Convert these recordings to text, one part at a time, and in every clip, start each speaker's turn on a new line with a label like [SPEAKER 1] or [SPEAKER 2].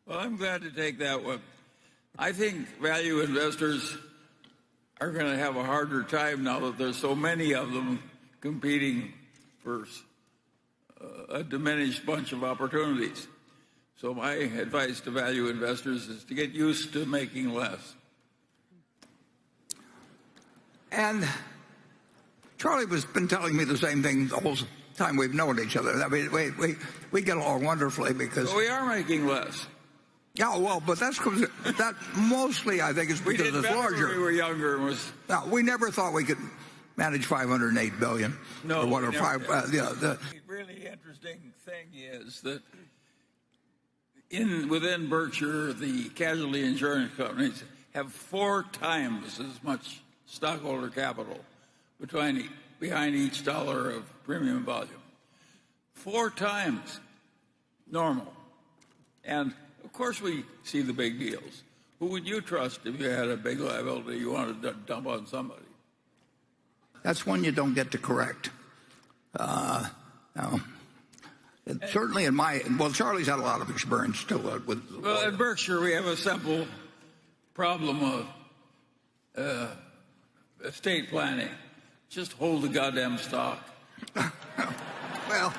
[SPEAKER 1] Well, I'm glad to take that one. I think value investors are going to have a harder time now that there's so many of them competing for a diminished bunch of opportunities. So my advice to value investors is to get used to making less.
[SPEAKER 2] And Charlie has been telling me the same thing the whole time we've known each other. I mean, we get along wonderfully because...
[SPEAKER 1] Well, we are making less.
[SPEAKER 2] Yeah, well, but that mostly, I think, is because it's larger.
[SPEAKER 1] When we were younger.
[SPEAKER 2] No, we never thought we could manage $508 billion.
[SPEAKER 1] No,
[SPEAKER 2] or what, or five.
[SPEAKER 1] The really interesting thing is that within Berkshire, the casualty insurance companies have 4 times as much stockholder capital behind each dollar of premium volume. 4 times normal. And of course we see the big deals. Who would you trust if you had a big liability you wanted to dump on somebody?
[SPEAKER 2] That's one you don't get to correct. No. Certainly in Charlie's had a lot of experience too.
[SPEAKER 1] Well, at Berkshire we have a simple problem of estate planning. Just hold the goddamn stock.
[SPEAKER 2] Well,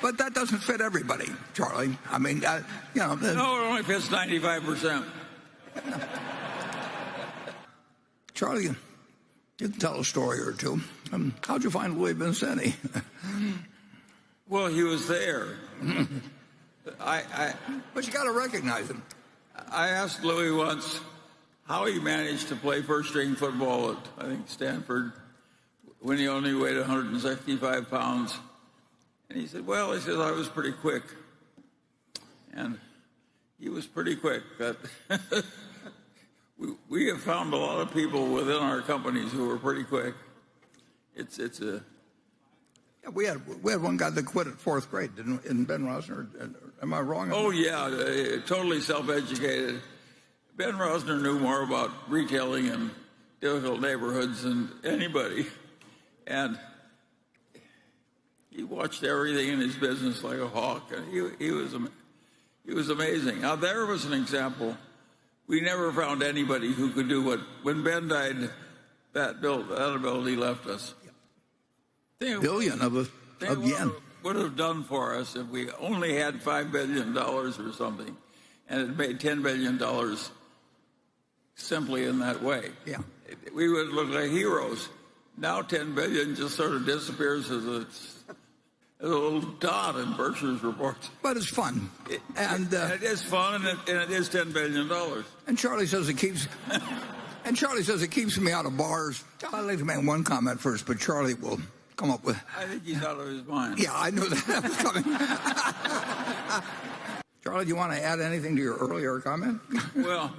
[SPEAKER 2] but that doesn't fit everybody, Charlie. I mean, No,
[SPEAKER 1] it only fits 95%.
[SPEAKER 2] Charlie, you can tell a story or two. How'd you find Louis Vincenti?
[SPEAKER 1] Well, he was there.
[SPEAKER 2] But you got to recognize him.
[SPEAKER 1] I asked Louis once how he managed to play first-string football at, I think, Stanford, when he only weighed 165 pounds. And he said, well, I was pretty quick. And he was pretty quick. But we have found a lot of people within our companies who are pretty quick. Yeah,
[SPEAKER 2] we had one guy that quit at 4th grade, in Ben Rosner. Am I wrong?
[SPEAKER 1] Oh, yeah, totally self-educated. Ben Rosner knew more about retailing in difficult neighborhoods than anybody. And he watched everything in his business like a hawk. And he was amazing. Now, there was an example. We never found anybody who could do when Ben died, that ability left us.
[SPEAKER 2] Billion of yen.
[SPEAKER 1] Would have done for us if we only had $5 billion or something, and it made $10 billion simply in that way.
[SPEAKER 2] Yeah,
[SPEAKER 1] we would look like heroes. Now $10 billion just sort of disappears as a little dot in Berkshire's reports.
[SPEAKER 2] But it's fun,
[SPEAKER 1] and it is fun, and it is $10 billion.
[SPEAKER 2] And Charlie says it keeps. And Charlie says it keeps me out of bars. I'd like to make one comment first, but Charlie will come up with...
[SPEAKER 1] I think he's out of his mind.
[SPEAKER 2] Yeah, I knew that was coming. Charlie, do you want to add anything to your earlier comment?
[SPEAKER 1] Well,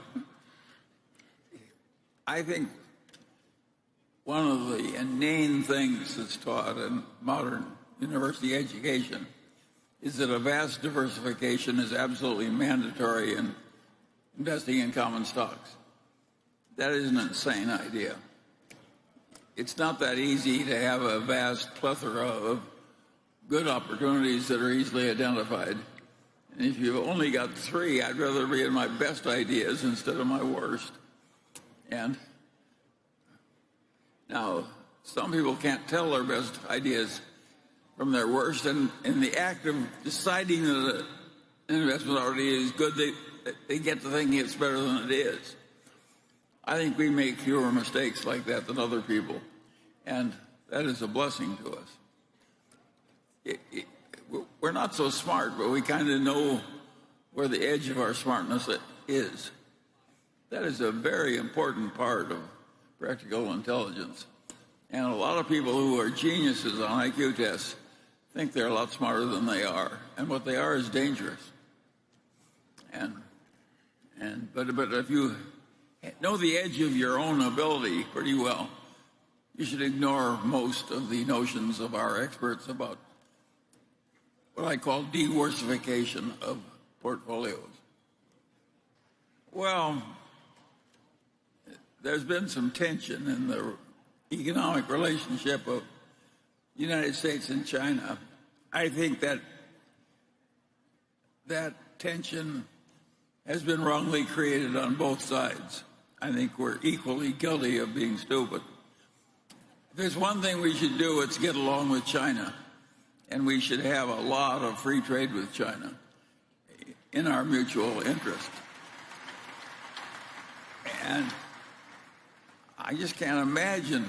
[SPEAKER 1] I think one of the inane things that's taught in modern university education is that a vast diversification is absolutely mandatory in investing in common stocks. That is an insane idea. It's not that easy to have a vast plethora of good opportunities that are easily identified. And if you've only got 3, I'd rather be in my best ideas instead of my worst. And now, some people can't tell their best ideas from their worst, and in the act of deciding that an investment already is good, they get to thinking it's better than it is. I think we make fewer mistakes like that than other people, and that is a blessing to us. We're not so smart, but we kind of know where the edge of our smartness is. That is a very important part of practical intelligence. And a lot of people who are geniuses on IQ tests think they're a lot smarter than they are, and what they are is dangerous. But if you know the edge of your own ability pretty well, you should ignore most of the notions of our experts about what I call diversification of portfolios. Well, there's been some tension in the economic relationship of the United States and China. I think that that tension has been wrongly created on both sides. I think we're equally guilty of being stupid. If there's one thing we should do, it's get along with China. And we should have a lot of free trade with China in our mutual interest. And I just can't imagine.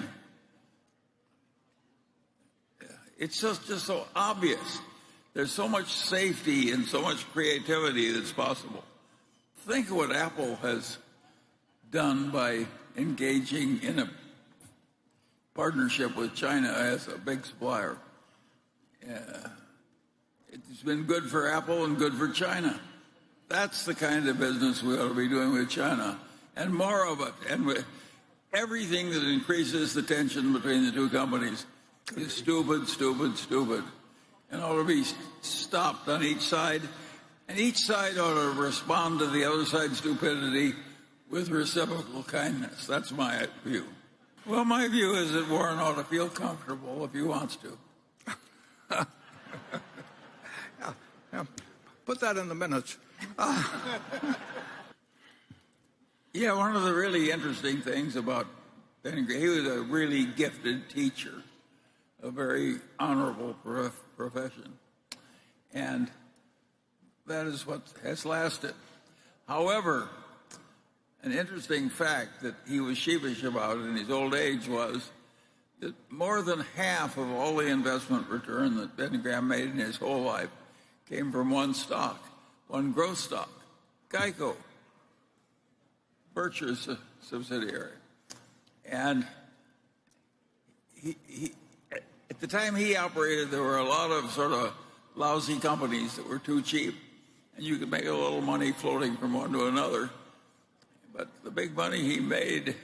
[SPEAKER 1] It's just so obvious. There's so much safety and so much creativity that's possible. Think of what Apple has done by engaging in a partnership with China as a big supplier. It's been good for Apple and good for China. That's the kind of business we ought to be doing with China, and more of it. And everything that increases the tension between the two companies is stupid, stupid, stupid, and ought to be stopped on each side. And each side ought to respond to the other side's stupidity with reciprocal kindness. That's my view. Well, my view is that Warren ought to feel comfortable if he wants to.
[SPEAKER 2] Yeah. Put that in the minutes.
[SPEAKER 1] Yeah, one of the really interesting things about Benny Graham, he was a really gifted teacher, a very honorable profession. And that is what has lasted. However, an interesting fact that he was sheepish about in his old age was that more than half of all the investment return that Benny Graham made in his whole life came from one stock, one growth stock, Geico, Berkshire's subsidiary. And at the time he operated, there were a lot of sort of lousy companies that were too cheap, and you could make a little money floating from one to another. But the big money he made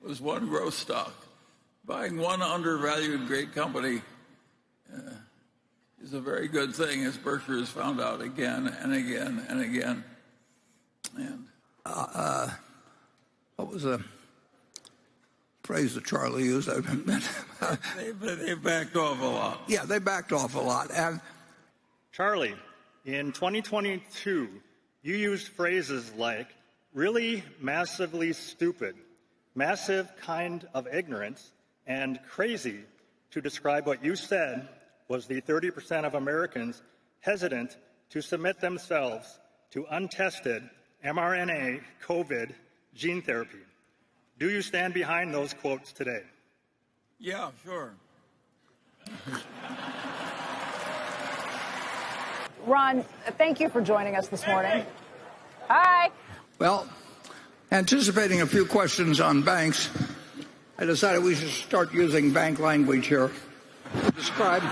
[SPEAKER 1] was one growth stock. Buying one undervalued great company is a very good thing, as Berkshire has found out again and again and again. And
[SPEAKER 2] what was the phrase that Charlie used?
[SPEAKER 1] They've backed off a lot.
[SPEAKER 2] Yeah, they backed off a lot. And
[SPEAKER 3] Charlie, in 2022, you used phrases like really massively stupid, massive kind of ignorance, and crazy to describe what you said was the 30% of Americans hesitant to submit themselves to untested mRNA COVID gene therapy. Do you stand behind those quotes today?
[SPEAKER 1] Yeah, sure.
[SPEAKER 4] Ron, thank you for joining us this morning. Hi.
[SPEAKER 2] well, anticipating a few questions on banks, I decided we should start using bank language here to describe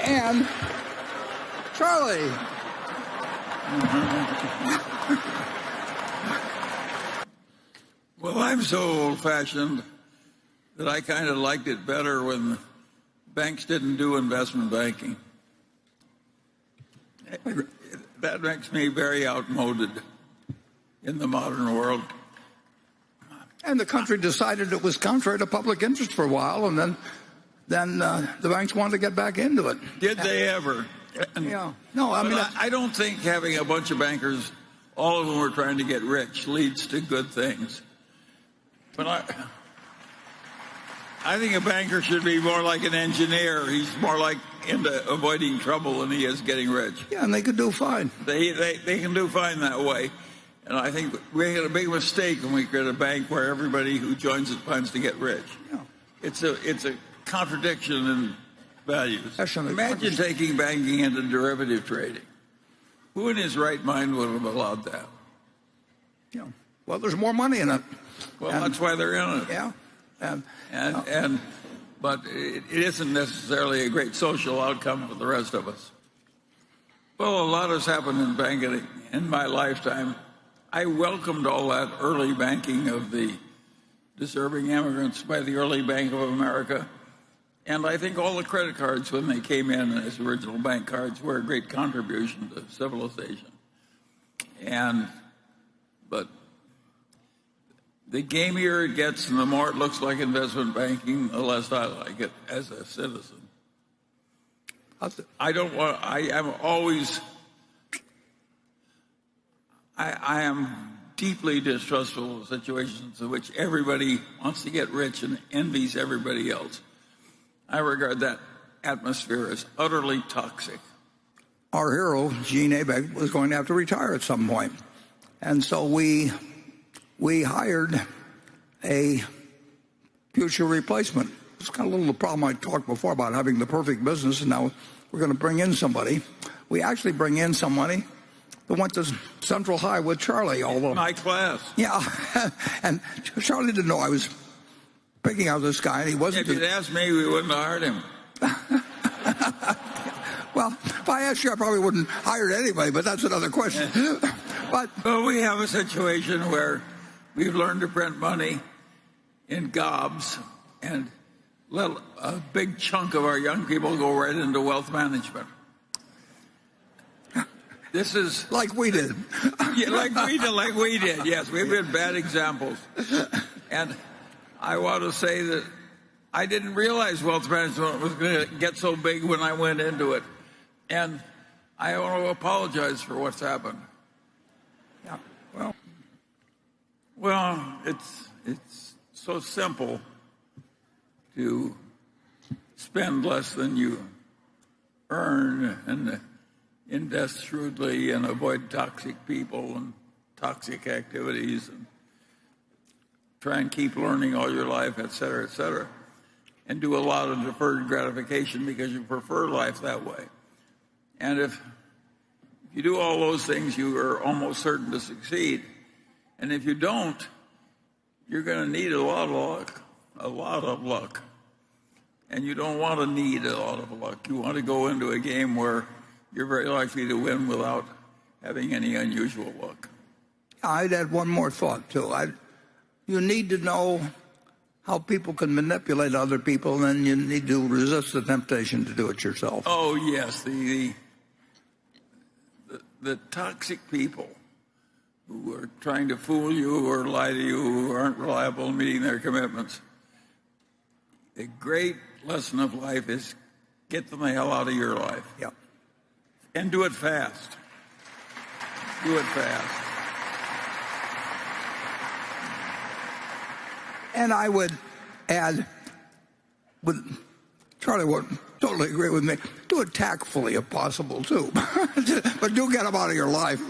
[SPEAKER 2] and Charlie.
[SPEAKER 1] Well, I'm so old-fashioned that I kind of liked it better when banks didn't do investment banking. That makes me very outmoded in the modern world.
[SPEAKER 2] And the country decided it was contrary to public interest for a while, and then the banks wanted to get back into it.
[SPEAKER 1] Did they ever?
[SPEAKER 2] Yeah. No, I mean,
[SPEAKER 1] I don't think having a bunch of bankers, all of them were trying to get rich, leads to good things. But I think a banker should be more like an engineer. He's more like into avoiding trouble than he is getting rich.
[SPEAKER 2] yeah, and they could do fine.
[SPEAKER 1] They can do fine that way. And I think we had a big mistake when we created a bank where everybody who joins it plans to get rich.
[SPEAKER 2] Yeah.
[SPEAKER 1] It's a contradiction in values.
[SPEAKER 2] Actually,
[SPEAKER 1] Imagine taking banking into derivative trading. Who in his right mind would have allowed that?
[SPEAKER 2] Yeah. Well, there's more money in it.
[SPEAKER 1] Well, that's why they're in it.
[SPEAKER 2] Yeah.
[SPEAKER 1] But it isn't necessarily a great social outcome for the rest of us. Well, a lot has happened in banking in my lifetime. I welcomed all that early banking of the deserving immigrants by the early Bank of America. And I think all the credit cards, when they came in as original bank cards, were a great contribution to civilization. But the gamier it gets and the more it looks like investment banking, the less I like it as a citizen. I don't want. I am always. I am deeply distrustful of situations in which everybody wants to get rich and envies everybody else. I regard that atmosphere as utterly toxic.
[SPEAKER 2] Our hero, Gene Abeg, was going to have to retire at some point. And so we hired a future replacement. It's kind of a little problem I talked before about having the perfect business, and now we're going to bring in somebody. We actually bring in somebody who went to Central High with Charlie. Although
[SPEAKER 1] my class.
[SPEAKER 2] Yeah, and Charlie didn't know I was picking out this guy, and he wasn't.
[SPEAKER 1] If you'd asked me, we wouldn't have hired him.
[SPEAKER 2] Well, if I asked you, I probably wouldn't hire anybody, but that's another question. But
[SPEAKER 1] we have a situation where we've learned to print money in gobs and let a big chunk of our young people go right into wealth management. This is
[SPEAKER 2] like we did.
[SPEAKER 1] Yeah, like we did. Yes, we've been bad examples. And I want to say that I didn't realize wealth management was going to get so big when I went into it. And I want to apologize for what's happened.
[SPEAKER 2] Yeah.
[SPEAKER 1] Well, it's so simple to spend less than you earn and invest shrewdly and avoid toxic people and toxic activities and try and keep learning all your life, et cetera, and do a lot of deferred gratification because you prefer life that way. And if you do all those things, you are almost certain to succeed. And if you don't, you're going to need a lot of luck. And you don't want to need a lot of luck. You want to go into a game where you're very likely to win without having any unusual luck.
[SPEAKER 2] I'd add one more thought, too. You need to know how people can manipulate other people, and you need to resist the temptation to do it yourself.
[SPEAKER 1] Oh, yes. The toxic people who are trying to fool you or lie to you, who aren't reliable in meeting their commitments. The great lesson of life is get them the hell out of your life.
[SPEAKER 2] Yep.
[SPEAKER 1] And do it fast. Do it fast.
[SPEAKER 2] And I would add, Charlie would totally agree with me, do it tactfully if possible, too. But do get them out of your life.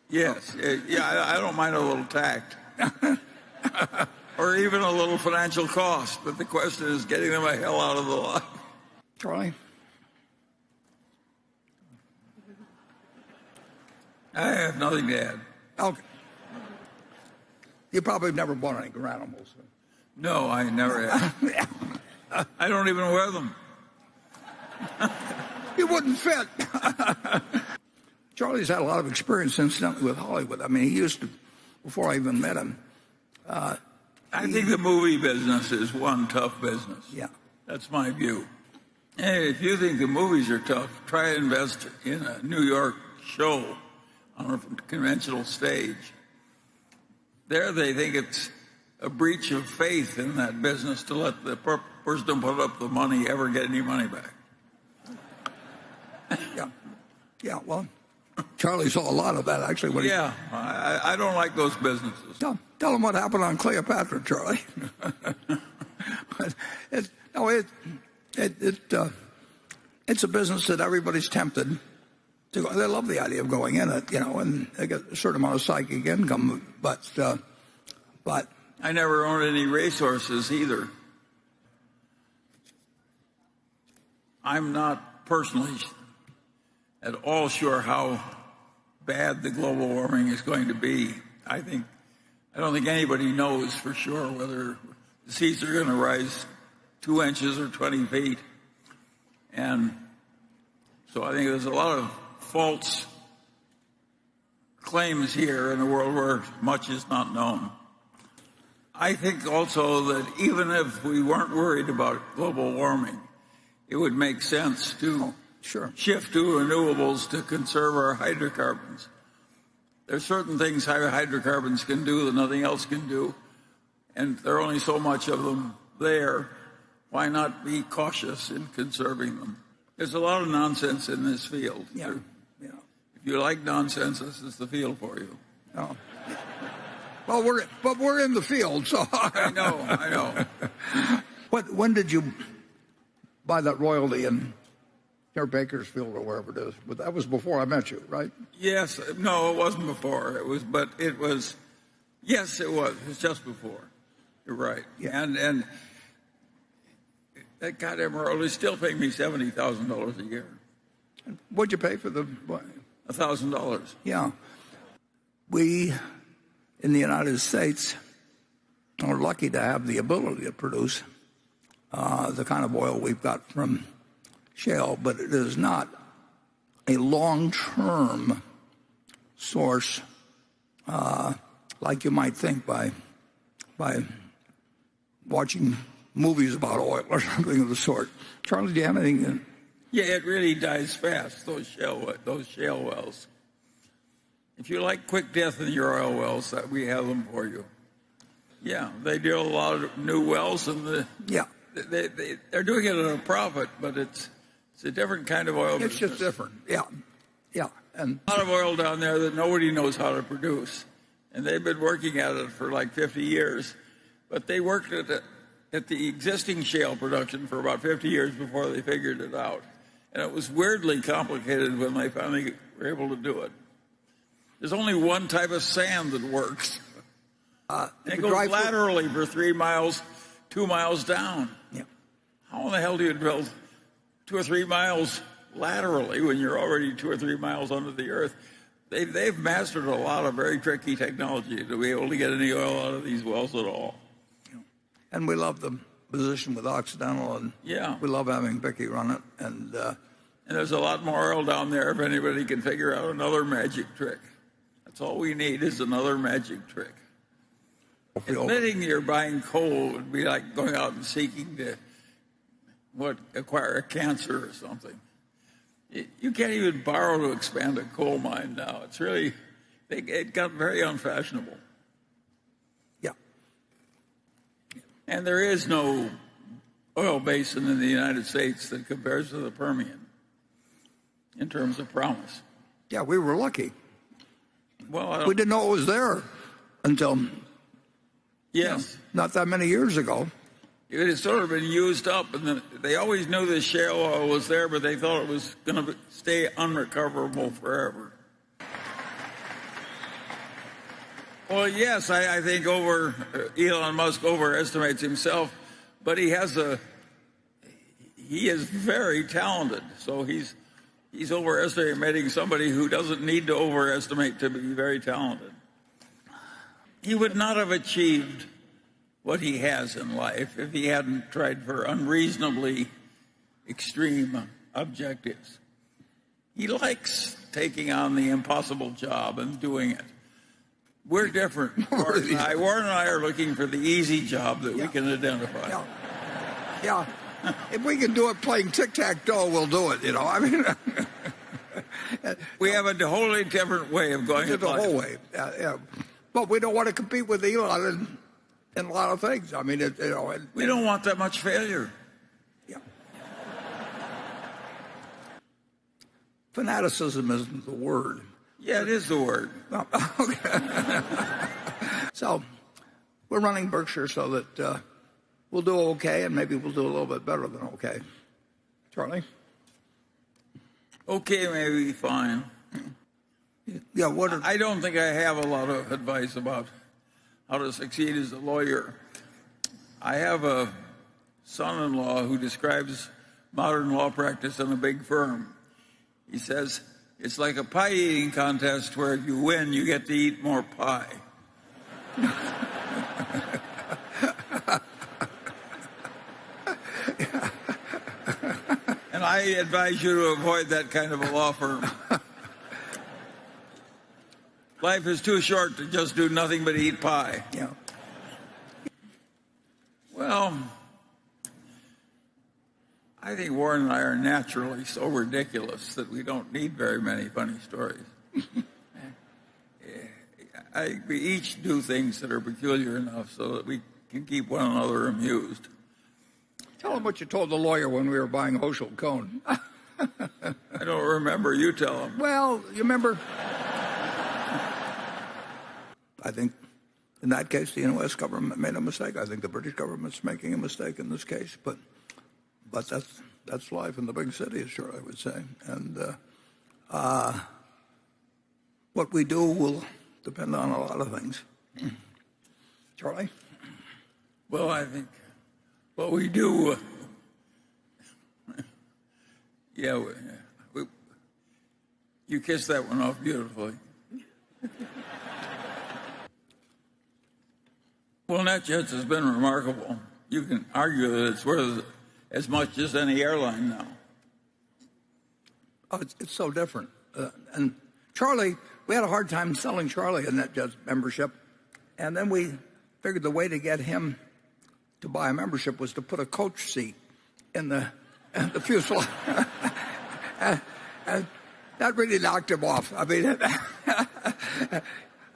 [SPEAKER 1] Yes. Yeah, I don't mind a little tact. Or even a little financial cost. But the question is getting them the hell out of the life.
[SPEAKER 2] Charlie?
[SPEAKER 1] I have nothing to add.
[SPEAKER 2] Okay. You probably never bought any granimals.
[SPEAKER 1] No, I never have. I don't even wear them.
[SPEAKER 2] You wouldn't fit. Charlie's had a lot of experience, incidentally, with Hollywood. I mean, he used to, before I even met him.
[SPEAKER 1] I think the movie business is one tough business.
[SPEAKER 2] Yeah.
[SPEAKER 1] That's my view. Hey, if you think the movies are tough, try to invest in a New York show on a conventional stage. There they think it's a breach of faith in that business to let the person put up the money ever get any money back.
[SPEAKER 2] Yeah, well, Charlie saw a lot of that, actually.
[SPEAKER 1] I don't like those businesses.
[SPEAKER 2] Tell him what happened on Cleopatra, Charlie. It's a business that everybody's tempted to go. They love the idea of going in it, and they get a certain amount of psychic income. But
[SPEAKER 1] I never owned any racehorses either. I'm not personally at all sure how bad the global warming is going to be. I don't think anybody knows for sure whether the seas are going to rise 2 inches or 20 feet. And so I think there's a lot of false claims here in a world where much is not known. I think also that even if we weren't worried about global warming, it would make sense to shift to renewables to conserve our hydrocarbons. There's certain things hydrocarbons can do that nothing else can do, and there are only so much of them there. why not be cautious in conserving them? There's a lot of nonsense in this field.
[SPEAKER 2] Yeah. Yeah.
[SPEAKER 1] If you like nonsense, this is the field for you.
[SPEAKER 2] Oh. Well, we're in the field, so
[SPEAKER 1] I know.
[SPEAKER 2] When did you buy that royalty in near Bakersfield or wherever it is? But that was before I met you, right?
[SPEAKER 1] Yes. No, it wasn't before. It was. Yes, it was. It was just before. You're right.
[SPEAKER 2] Yeah.
[SPEAKER 1] And that goddamn royalty is still paying me $70,000 a year.
[SPEAKER 2] What'd you pay for the?
[SPEAKER 1] $1,000.
[SPEAKER 2] Yeah. We, in the United States, are lucky to have the ability to produce the kind of oil we've got from shale, but it is not a long-term source like you might think by watching movies about oil or something of the sort. Charlie, do you have anything?
[SPEAKER 1] Yeah, it really dies fast, those shale wells. If you like quick death in your oil wells, we have them for you. Yeah, they drill a lot of new wells, and they're doing it at a profit, but it's a different kind of oil.
[SPEAKER 2] It's just different. Yeah, and
[SPEAKER 1] a lot of oil down there that nobody knows how to produce, and they've been working at it for like 50 years. But they worked at the existing shale production for about 50 years before they figured it out, and it was weirdly complicated when they finally were able to do it. There's only one type of sand that works. It goes laterally for 3 miles, 2 miles down.
[SPEAKER 2] Yeah.
[SPEAKER 1] How in the hell do you drill 2 or 3 miles laterally when you're already 2 or 3 miles under the earth? They've mastered a lot of very tricky technology to be able to get any oil out of these wells at all.
[SPEAKER 2] Yeah. And we love the position with Occidental, and we love having Vicky run it. And
[SPEAKER 1] there's a lot more oil down there if anybody can figure out another magic trick. That's all we need is another magic trick. Admitting you're buying coal would be like going out and seeking to acquire a cancer or something. You can't even borrow to expand a coal mine now. It's really, it got very unfashionable.
[SPEAKER 2] Yeah.
[SPEAKER 1] And there is no oil basin in the United States that compares to the Permian in terms of promise.
[SPEAKER 2] Yeah, we were lucky.
[SPEAKER 1] Well,
[SPEAKER 2] we didn't know it was there until not that many years ago.
[SPEAKER 1] It had sort of been used up, and they always knew the shale oil was there, but they thought it was going to stay unrecoverable forever. Well, yes, I think Elon Musk overestimates himself, but he is very talented, so he's overestimating somebody who doesn't need to overestimate to be very talented. He would not have achieved what he has in life if he hadn't tried for unreasonably extreme objectives. He likes taking on the impossible job and doing it. We're different. Warren and I are looking for the easy job that we can identify.
[SPEAKER 2] Yeah. If we can do it playing tic-tac-toe, we'll do it, I mean...
[SPEAKER 1] we have a wholly different way of going
[SPEAKER 2] about it. The whole way. Yeah. But we don't want to compete with Elon in a lot of things. I mean,
[SPEAKER 1] we don't want that much failure.
[SPEAKER 2] Yeah. Fanaticism isn't the word.
[SPEAKER 1] Yeah, it is the word.
[SPEAKER 2] Oh, okay. So, we're running Berkshire so that we'll do okay, and maybe we'll do a little bit better than okay. Charlie?
[SPEAKER 1] Okay, maybe fine.
[SPEAKER 2] Yeah,
[SPEAKER 1] I don't think I have a lot of advice about how to succeed as a lawyer. I have a son-in-law who describes modern law practice in a big firm. He says, it's like a pie eating contest where if you win, you get to eat more pie. And I advise you to avoid that kind of a law firm. Life is too short to just do nothing but eat pie.
[SPEAKER 2] Yeah.
[SPEAKER 1] Well, I think Warren and I are naturally so ridiculous that we don't need very many funny stories. We each do things that are peculiar enough so that we can keep one another amused.
[SPEAKER 2] Tell Tell him what you told the lawyer when we were buying Hochschild Cohn.
[SPEAKER 1] I don't remember. You tell him.
[SPEAKER 2] Well, you remember? I think in that case, the U.S. government made a mistake. I think the British government's making a mistake in this case, but that's life in the big cities, sure, I would say. And what we do will depend on a lot of things. Charlie?
[SPEAKER 1] Well, I think what we do, you kissed that one off beautifully. Well, NetJets has been remarkable. You can argue that it's worth as much as any airline now.
[SPEAKER 2] Oh, it's so different. And Charlie, we had a hard time selling Charlie a NetJets membership, and then we figured the way to get him to buy a membership was to put a coach seat in the fuselage. and that really knocked him off. I mean,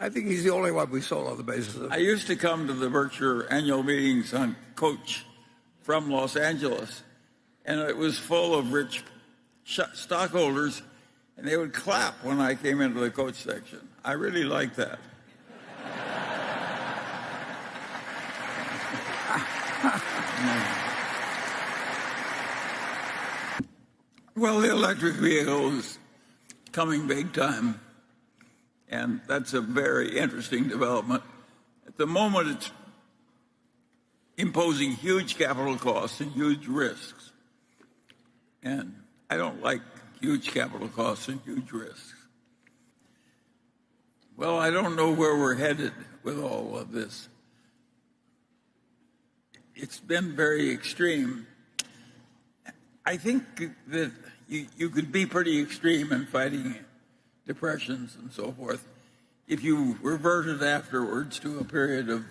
[SPEAKER 2] I think he's the only one we sold on the basis of.
[SPEAKER 1] I used to come to the Berkshire annual meetings on coach from Los Angeles, and it was full of rich stockholders, and they would clap when I came into the coach section. I really liked that. Well, the electric vehicle is coming big time, and that's a very interesting development. At the moment, it's imposing huge capital costs and huge risks. And I don't like huge capital costs and huge risks. Well, I don't know where we're headed with all of this. It's been very extreme. I think that you could be pretty extreme in fighting depressions and so forth if you reverted afterwards to a period of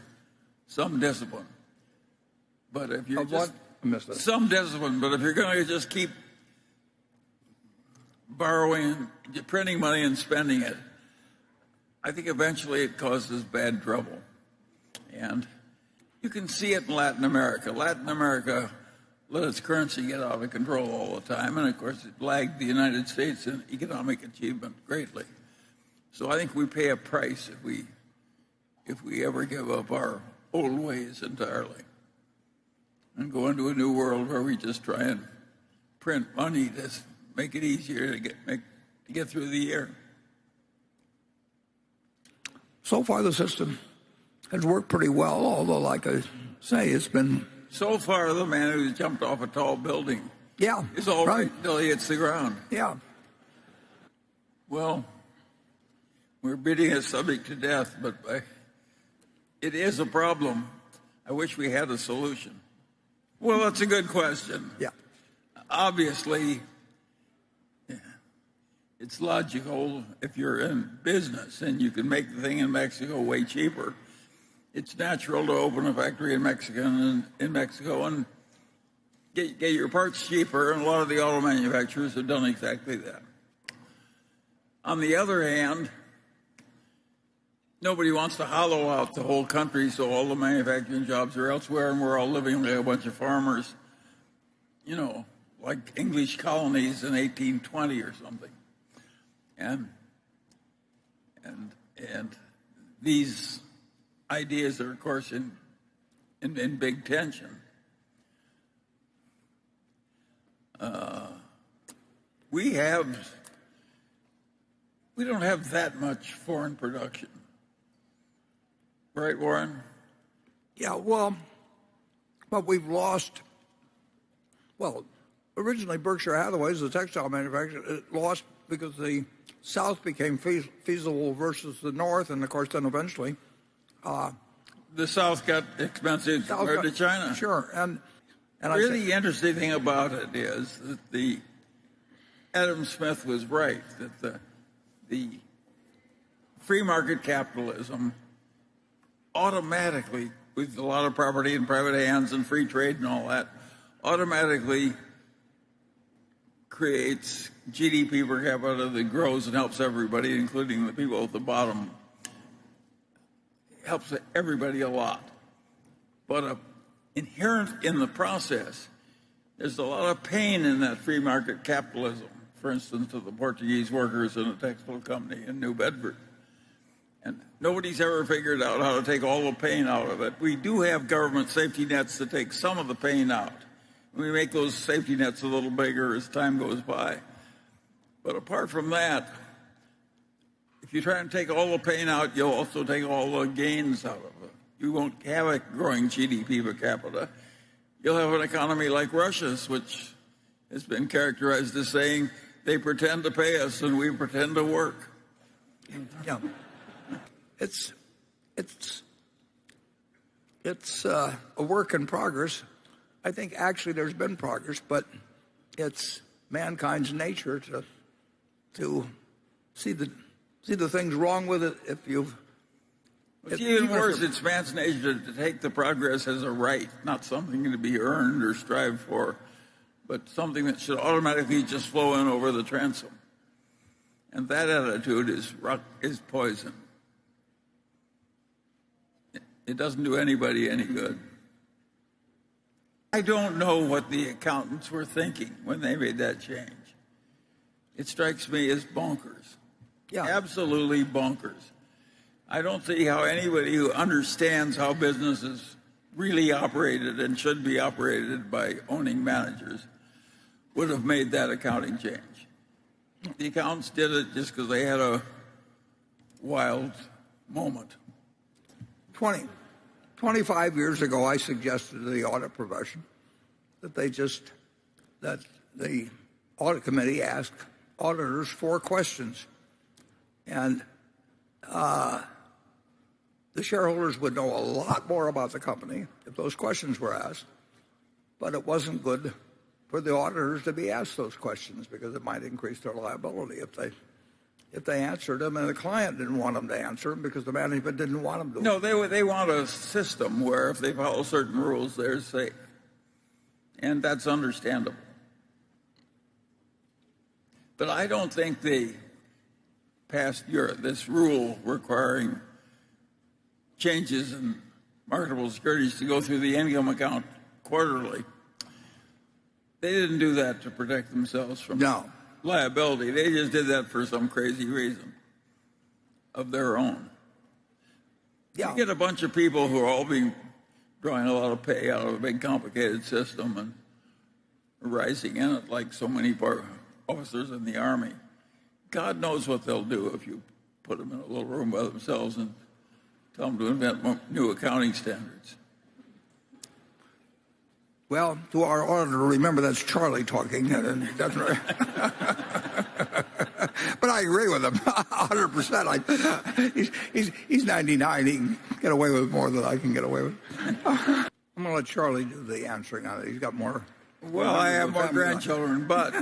[SPEAKER 1] some discipline. But if you're some discipline, but if you're going to just keep borrowing, printing money and spending it, I think eventually it causes bad trouble. And you can see it in Latin America. Latin America let its currency get out of control all the time, and of course it lagged the United States in economic achievement greatly. So I think we pay a price if we ever give up our old ways entirely and go into a new world where we just try and print money to make it easier to get through the year.
[SPEAKER 2] So far, the system has worked pretty well, although, like I say, it's been.
[SPEAKER 1] So far, the man who's jumped off a tall building is all right until he hits the ground.
[SPEAKER 2] Yeah.
[SPEAKER 1] Well, we're beating a subject to death, but it is a problem. I wish we had a solution. Well, that's a good question.
[SPEAKER 2] Yeah.
[SPEAKER 1] Obviously, it's logical if you're in business and you can make the thing in Mexico way cheaper. It's natural to open a factory in Mexico and get your parts cheaper, and a lot of the auto manufacturers have done exactly that. On the other hand, nobody wants to hollow out the whole country, so all the manufacturing jobs are elsewhere, and we're all living like a bunch of farmers, like English colonies in 1820 or something. And these ideas are, of course, in big tension. We don't have that much foreign production. Right, Warren?
[SPEAKER 2] Yeah, well, but we've lost. Well, originally Berkshire-Hathaway is a textile manufacturer. It lost because the South became feasible versus the North, and of course then eventually
[SPEAKER 1] the South got expensive compared to China.
[SPEAKER 2] Sure, and
[SPEAKER 1] really interesting thing about it is that Adam Smith was right that the free market capitalism automatically, with a lot of property in private hands and free trade and all that, automatically creates GDP per capita that grows and helps everybody, including the people at the bottom. Helps everybody a lot. But inherent in the process There's a lot of pain in that free market capitalism, for instance, to the Portuguese workers in a textile company in New Bedford. And nobody's ever figured out how to take all the pain out of it. We do have government safety nets to take some of the pain out. We make those safety nets a little bigger as time goes by. But apart from that, if you try and take all the pain out, you'll also take all the gains out of it. You won't have a growing GDP per capita. You'll have an economy like Russia's, which has been characterized as saying they pretend to pay us and we pretend to work.
[SPEAKER 2] Yeah. It's a work in progress. I think actually there's been progress, but it's mankind's nature to see the things wrong with it.
[SPEAKER 1] It's even worse. It's man's nature to take the progress as a right, not something to be earned or strived for, but something that should automatically just flow in over the transom. And that attitude is poison. It doesn't do anybody any good. I don't know what the accountants were thinking when they made that change. It strikes me as bonkers.
[SPEAKER 2] Yeah.
[SPEAKER 1] Absolutely bonkers. I don't see how anybody who understands how businesses really operated and should be operated by owning managers would have made that accounting change. The accountants did it just because they had a wild moment.
[SPEAKER 2] 25 years ago, I suggested to the audit profession that the audit committee ask auditors 4 questions. And the shareholders would know a lot more about the company if those questions were asked. But it wasn't good for the auditors to be asked those questions because it might increase their liability if they answered them, and the client didn't want them to answer them because the management didn't want them to.
[SPEAKER 1] No, they want a system where if they follow certain rules, they're safe. And that's understandable. But I don't think they passed this rule requiring changes in marketable securities to go through the income account quarterly. They didn't do that to protect themselves from liability. They just did that for some crazy reason of their own.
[SPEAKER 2] Yeah.
[SPEAKER 1] You get a bunch of people who are all drawing a lot of pay out of a big complicated system and rising in it like so many officers in the Army. God knows what they'll do if you put them in a little room by themselves and tell them to invent new accounting standards.
[SPEAKER 2] Well, to our auditor, remember that's Charlie talking. But I agree with him 100%. He's 99. He can get away with more than I can get away with. I'm going to let Charlie do the answering on it. He's got more.
[SPEAKER 1] Well, I have more grandchildren, but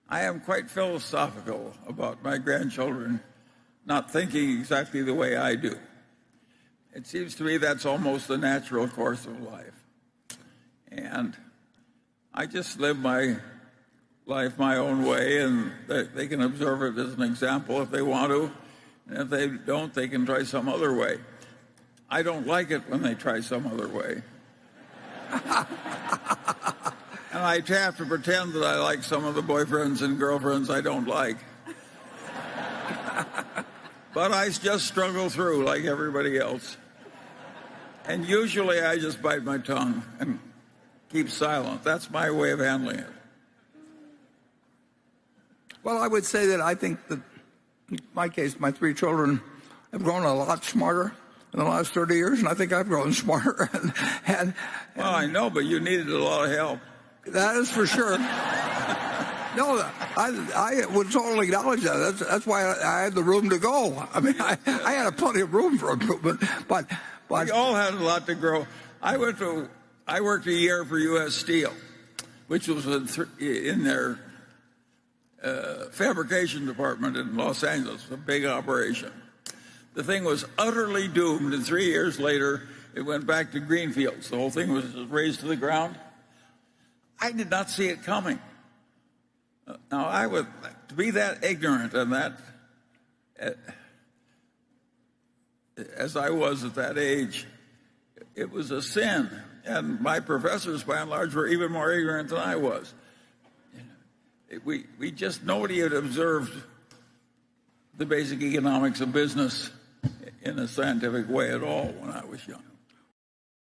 [SPEAKER 1] I am quite philosophical about my grandchildren not thinking exactly the way I do. It seems to me that's almost the natural course of life. And I just live my life my own way, and they can observe it as an example if they want to. And if they don't, they can try some other way. I don't like it when they try some other way. And I have to pretend that I like some of the boyfriends and girlfriends I don't like. But I just struggle through like everybody else. And usually I just bite my tongue and keep silent. That's my way of handling it.
[SPEAKER 2] Well, I would say that I think that in my case, my 3 children have grown a lot smarter in the last 30 years, and I think I've grown smarter.
[SPEAKER 1] Well, I know, but you needed a lot of help.
[SPEAKER 2] That is for sure. No, I would totally acknowledge that. That's why I had the room to go. I mean, I had plenty of room for improvement, but
[SPEAKER 1] we all had a lot to grow. I worked a year for U.S. Steel, which was in their fabrication department in Los Angeles, a big operation. The thing was utterly doomed, and 3 years later, it went back to greenfields. The whole thing was razed to the ground. I did not see it coming. Now, to be that ignorant and that, as I was at that age, it was a sin. And my professors, by and large, were even more ignorant than I was. Nobody had observed the basic economics of business in a scientific way at all when I was young.